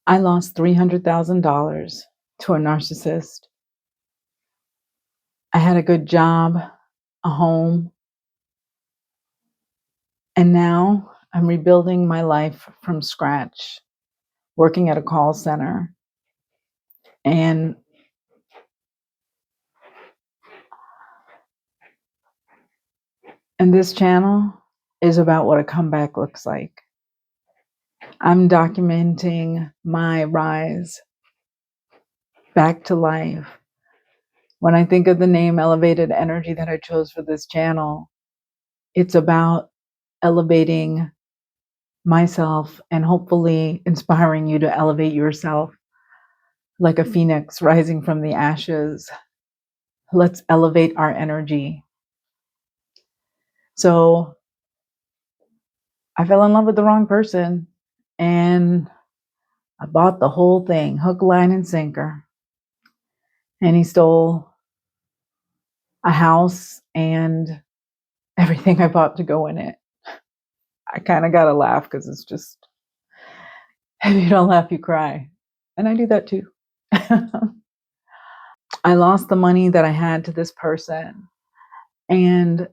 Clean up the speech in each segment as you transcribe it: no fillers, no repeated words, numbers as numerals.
I lost $300,000 to a narcissist. I had a good job, a home, and now I'm rebuilding my life from scratch, working at a call center. And this channel is about what a comeback looks like. I'm documenting my rise back to life. When I think of the name Elevated Energy that I chose for this channel, it's about elevating myself and hopefully inspiring you to elevate yourself like a phoenix rising from the ashes. Let's elevate our energy. So I fell in love with the wrong person and I bought the whole thing, hook, line, and sinker. And he stole a house and everything I bought to go in it. I kind of got to laugh because it's just, if you don't laugh, you cry. And I do that too. I lost the money that I had to this person. And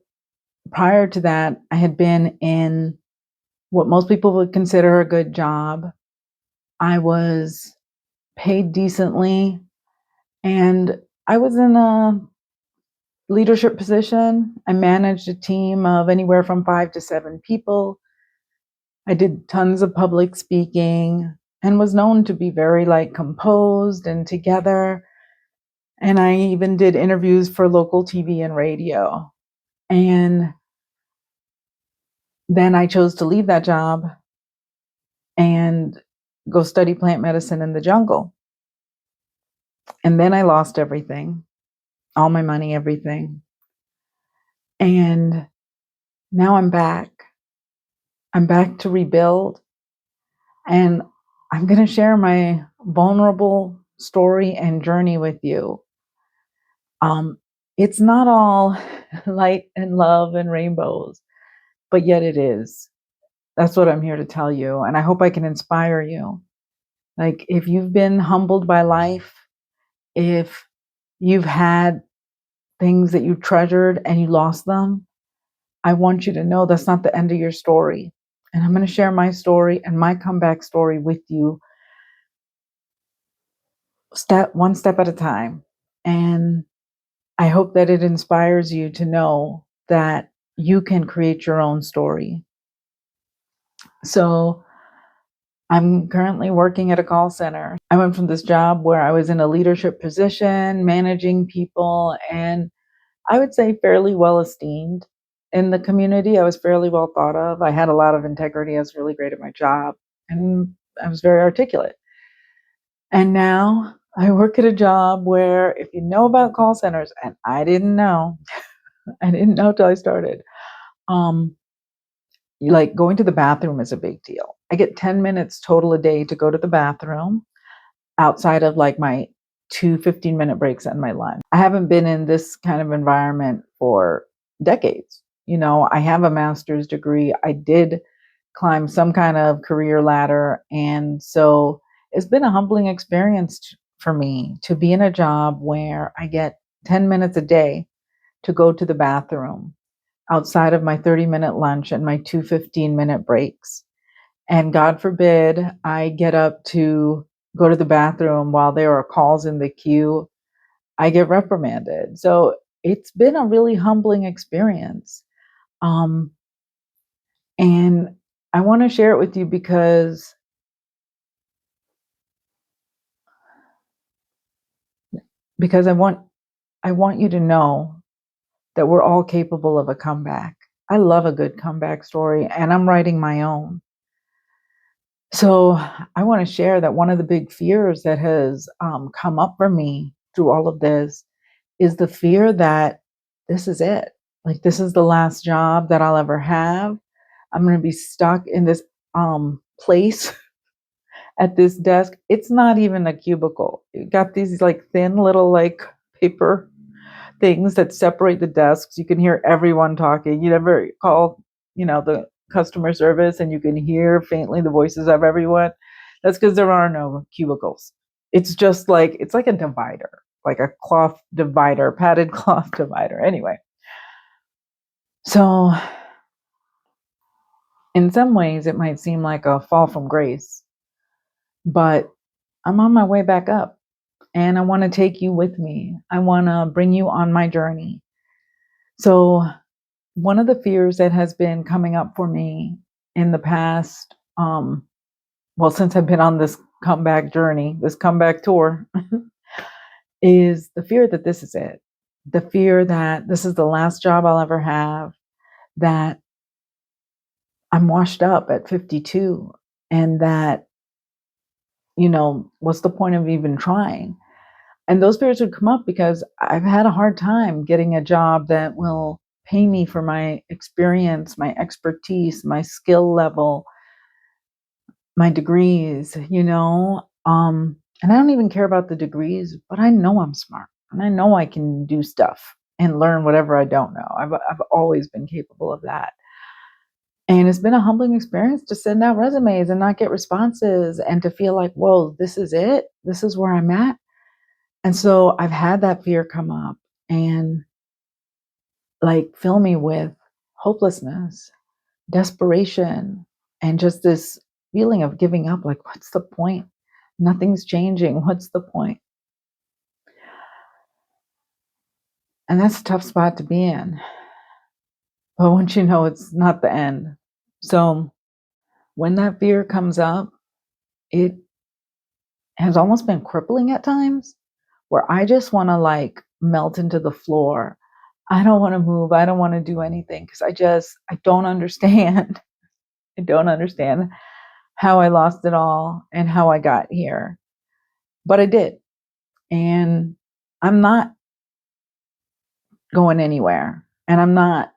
prior to that, I had been in what most people would consider a good job. I was paid decently, and I was in a leadership position. I managed a team of anywhere from 5 to 7 people. I did tons of public speaking and was known to be very composed and together. And I even did interviews for local TV and radio. And then I chose to leave that job and go study plant medicine in the jungle. And then I lost everything, all my money, everything. And now I'm back. I'm back to rebuild. And I'm going to share my vulnerable story and journey with you. It's not all light and love and rainbows, but yet it is. That's what I'm here to tell you. And I hope I can inspire you. If you've been humbled by life, if you've had things that you treasured and you lost them, I want you to know that's not the end of your story. And I'm going to share my story and my comeback story with you, one step at a time. And I hope that it inspires you to know that you can create your own story. So I'm currently working at a call center. I went from this job where I was in a leadership position, managing people, and I would say fairly well esteemed in the community. I was fairly well thought of. I had a lot of integrity. I was really great at my job, and I was very articulate. And now I work at a job where, if you know about call centers, and I didn't know till I started, going to the bathroom is a big deal. I get 10 minutes total a day to go to the bathroom outside of my 2 15-minute breaks and my lunch. I haven't been in this kind of environment for decades. I have a master's degree. I did climb some kind of career ladder. And so it's been a humbling experience for me to be in a job where I get 10 minutes a day to go to the bathroom outside of my 30-minute lunch and my 2 15-minute breaks. And God forbid I get up to go to the bathroom while there are calls in the queue, I get reprimanded. So it's been a really humbling experience. And I want to share it with you because I want you to know that we're all capable of a comeback. I love a good comeback story, and I'm writing my own. So I want to share that one of the big fears that has come up for me through all of this is the fear that this is it. This is the last job that I'll ever have. I'm going to be stuck in this place at this desk. It's not even a cubicle. You got these thin little paper things that separate the desks. You can hear everyone talking. You never call, the customer service and you can hear faintly the voices of everyone. That's because there are no cubicles. It's just like, it's like a divider, like a cloth divider, padded cloth divider. Anyway, so in some ways it might seem like a fall from grace, but I'm on my way back up and I want to take you with me. I want to bring you on my journey. So one of the fears that has been coming up for me in the past, well, since I've been on this comeback journey, this comeback tour, is the fear that this is it. The fear that this is the last job I'll ever have, that I'm washed up at 52, and that, what's the point of even trying? And those fears would come up because I've had a hard time getting a job that will pay me for my experience, my expertise, my skill level, my degrees, and I don't even care about the degrees, but I know I'm smart and I know I can do stuff and learn whatever I don't know. I've always been capable of that. And it's been a humbling experience to send out resumes and not get responses, and to feel like, whoa, this is it. This is where I'm at. And so I've had that fear come up and like fill me with hopelessness, desperation, and just this feeling of giving up. Like, what's the point? Nothing's changing. What's the point? And that's a tough spot to be in. But once you know, it's not the end. So when that fear comes up, it has almost been crippling at times, where I just want to like melt into the floor. I don't want to move. I don't want to do anything because I don't understand. I don't understand how I lost it all and how I got here. But I did. And I'm not going anywhere. And I'm not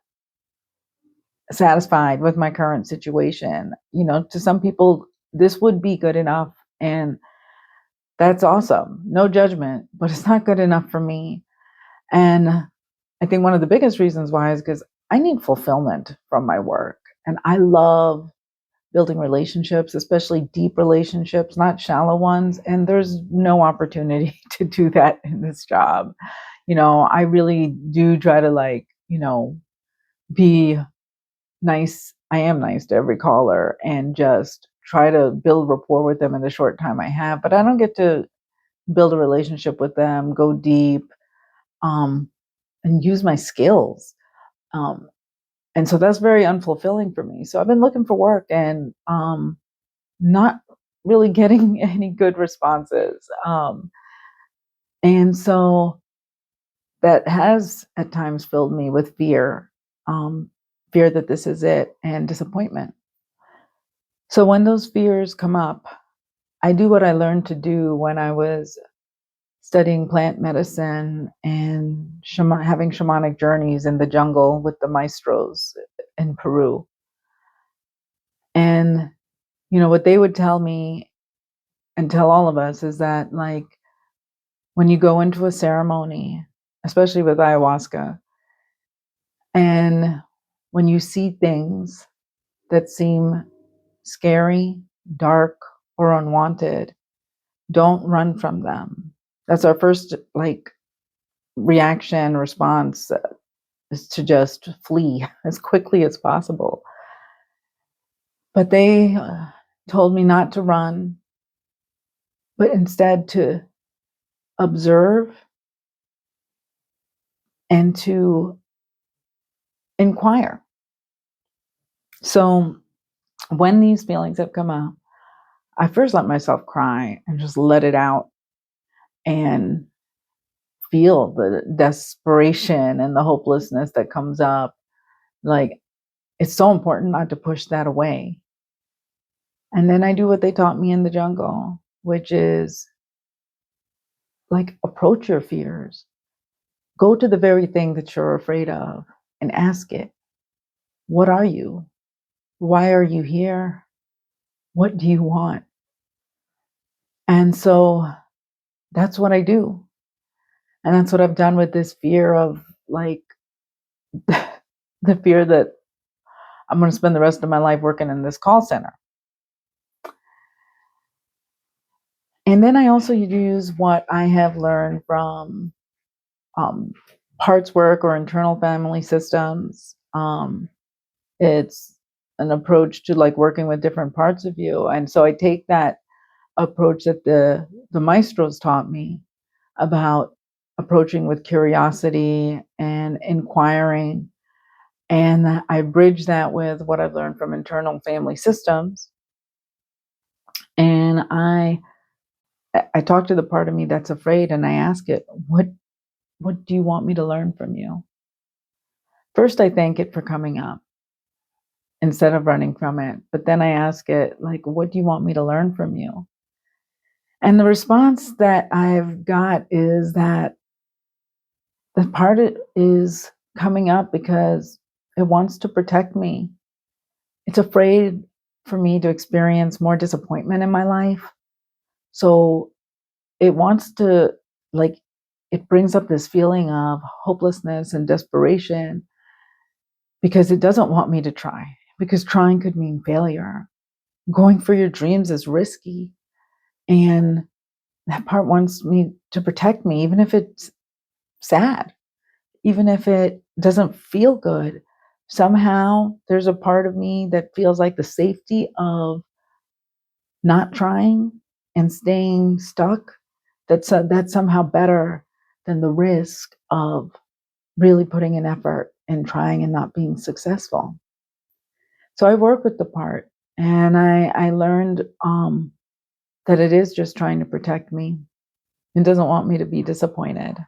satisfied with my current situation. To some people, this would be good enough. And that's awesome. No judgment, but it's not good enough for me. And I think one of the biggest reasons why is because I need fulfillment from my work. And I love building relationships, especially deep relationships, not shallow ones. And there's no opportunity to do that in this job. I really do try to be nice. I am nice to every caller and just try to build rapport with them in the short time I have, but I don't get to build a relationship with them, go deep, and use my skills. And so that's very unfulfilling for me. So I've been looking for work and not really getting any good responses. And so that has at times filled me with fear, fear that this is it, and disappointment. So when those fears come up, I do what I learned to do when I was studying plant medicine and having shamanic journeys in the jungle with the maestros in Peru. And, what they would tell me and tell all of us is that, like, when you go into a ceremony, especially with ayahuasca, and when you see things that seem scary, dark, or unwanted, don't run from them. That's our first reaction, response, is to just flee as quickly as possible. But they told me not to run, but instead to observe and to inquire. So when these feelings have come up, I first let myself cry and just let it out and feel the desperation and the hopelessness that comes up. Like, it's so important not to push that away. And then I do what they taught me in the jungle, which is approach your fears. Go to the very thing that you're afraid of and ask it, what are you? Why are you here? What do you want? And so that's what I do. And that's what I've done with this fear of the fear that I'm going to spend the rest of my life working in this call center. And then I also use what I have learned from um, parts work or internal family systems. It's an approach to like working with different parts of you. And so I take that approach that the maestros taught me about approaching with curiosity and inquiring. And I bridge that with what I've learned from internal family systems. And I talk to the part of me that's afraid and I ask it, what do you want me to learn from you? First, I thank it for coming up instead of running from it. But then I ask it, like, what do you want me to learn from you? And the response that I've got is that the part is coming up because it wants to protect me. It's afraid for me to experience more disappointment in my life. So it wants to, like, it brings up this feeling of hopelessness and desperation because it doesn't want me to try, because trying could mean failure. Going for your dreams is risky. And that part wants me to protect me, even if it's sad, even if it doesn't feel good. Somehow there's a part of me that feels like the safety of not trying and staying stuck, that's somehow better than the risk of really putting an effort and trying and not being successful. So I work with the part, and I learned that it is just trying to protect me. It doesn't want me to be disappointed.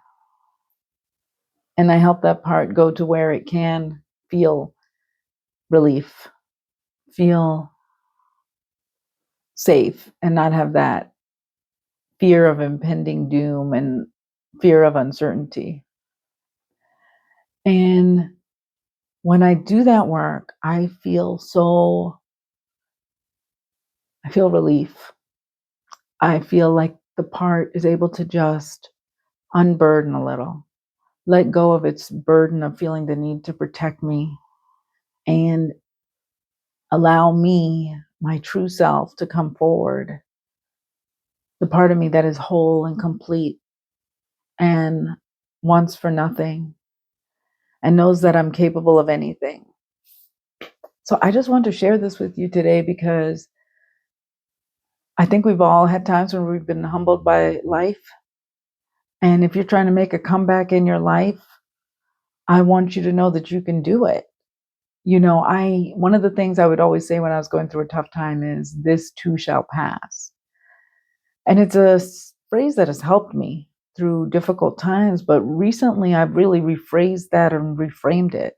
And I help that part go to where it can feel relief, feel safe, and not have that fear of impending doom and fear of uncertainty. And when I do that work, I feel relief. I feel like the part is able to just unburden a little, let go of its burden of feeling the need to protect me, and allow me, my true self, to come forward. The part of me that is whole and complete and wants for nothing and knows that I'm capable of anything. So I just want to share this with you today because I think we've all had times when we've been humbled by life. And if you're trying to make a comeback in your life, I want you to know that you can do it. You know, one of the things I would always say when I was going through a tough time is, this too shall pass. And it's a phrase that has helped me through difficult times. But recently I've really rephrased that and reframed it,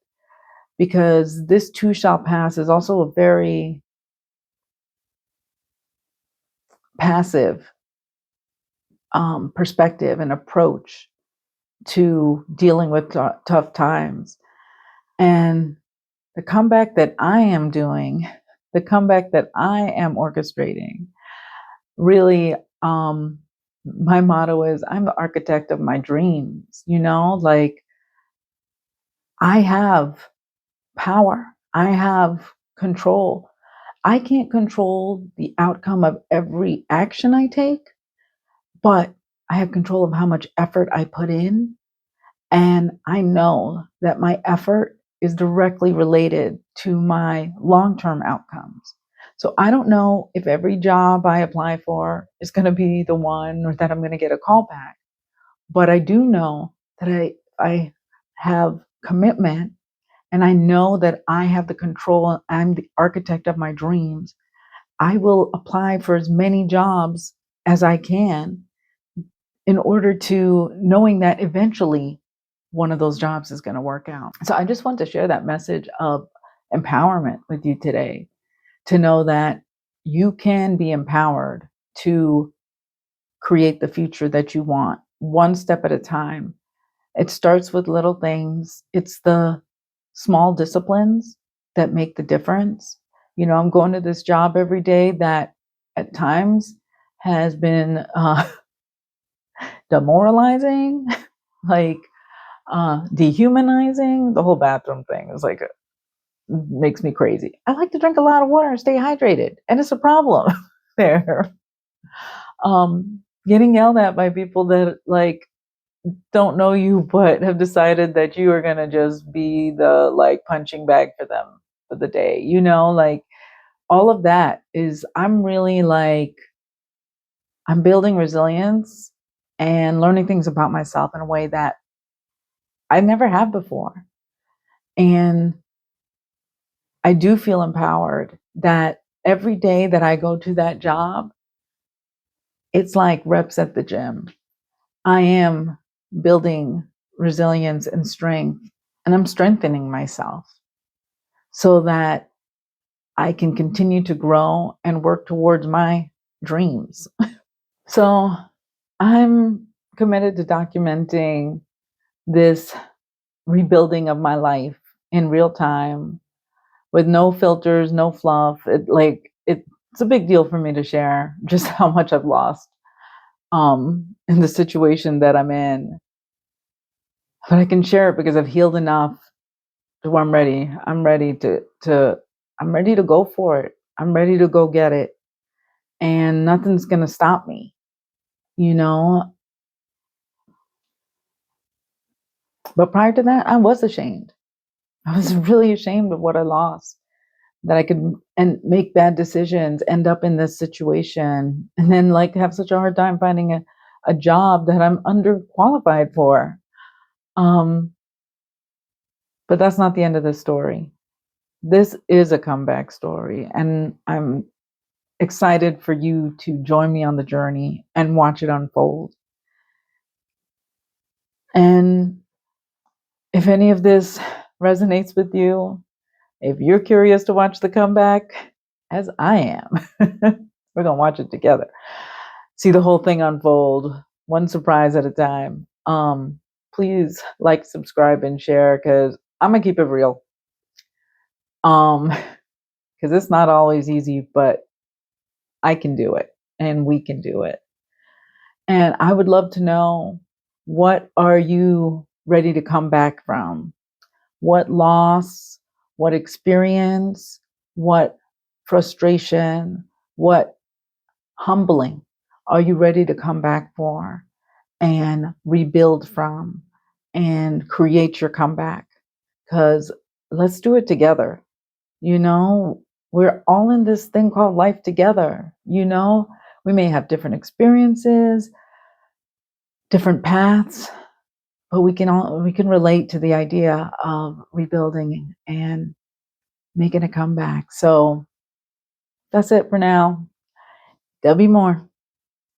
because this too shall pass is also a very passive perspective and approach to dealing with tough times. And the comeback that I am doing, the comeback that I am orchestrating, really, my motto is, I'm the architect of my dreams. You know, like, I have power, I have control. I can't control the outcome of every action I take, but I have control of how much effort I put in. And I know that my effort is directly related to my long-term outcomes. So I don't know if every job I apply for is going to be the one, or that I'm going to get a call back. But I do know that I have commitment, and I know that I have the control. I'm the architect of my dreams. I will apply for as many jobs as I can, in order to knowing that eventually one of those jobs is going to work out. So I just want to share that message of empowerment with you today, to know that you can be empowered to create the future that you want, one step at a time. It starts with little things. It's the small disciplines that make the difference. You know, I'm going to this job every day that at times has been demoralizing, like dehumanizing. The whole bathroom thing is like, makes me crazy. I like to drink a lot of water and stay hydrated, and it's a problem there. Getting yelled at by people that like don't know you but have decided that you are going to just be the like punching bag for them for the day, like all of that is, I'm really like, I'm building resilience and learning things about myself in a way that I never have before. And I do feel empowered that every day that I go to that job, it's like reps at the gym. I am building resilience and strength, and I'm strengthening myself so that I can continue to grow and work towards my dreams. So I'm committed to documenting this rebuilding of my life in real time with no filters, no fluff. It's a big deal for me to share just how much I've lost in the situation that I'm in. But I can share it because I've healed enough to where I'm ready. I'm ready to go for it. I'm ready to go get it. And nothing's gonna stop me, you know. But prior to that, I was ashamed. I was really ashamed of what I lost. That I could and make bad decisions, end up in this situation, and then like have such a hard time finding a job that I'm underqualified for. Um, but that's not the end of the story. This is a comeback story, and I'm excited for you to join me on the journey and watch it unfold. And if any of this resonates with you, if you're curious to watch the comeback, as I am, we're going to watch it together. See the whole thing unfold, one surprise at a time. Please like, subscribe, and share because I'm going to keep it real. Because it's not always easy, but I can do it and we can do it. And I would love to know, what are you ready to come back from? What loss, what experience, what frustration, what humbling are you ready to come back for and rebuild from and create your comeback? Because let's do it together. We're all in this thing called life together. We may have different experiences, different paths, but we can relate to the idea of rebuilding and making a comeback. So that's it for now. There'll be more.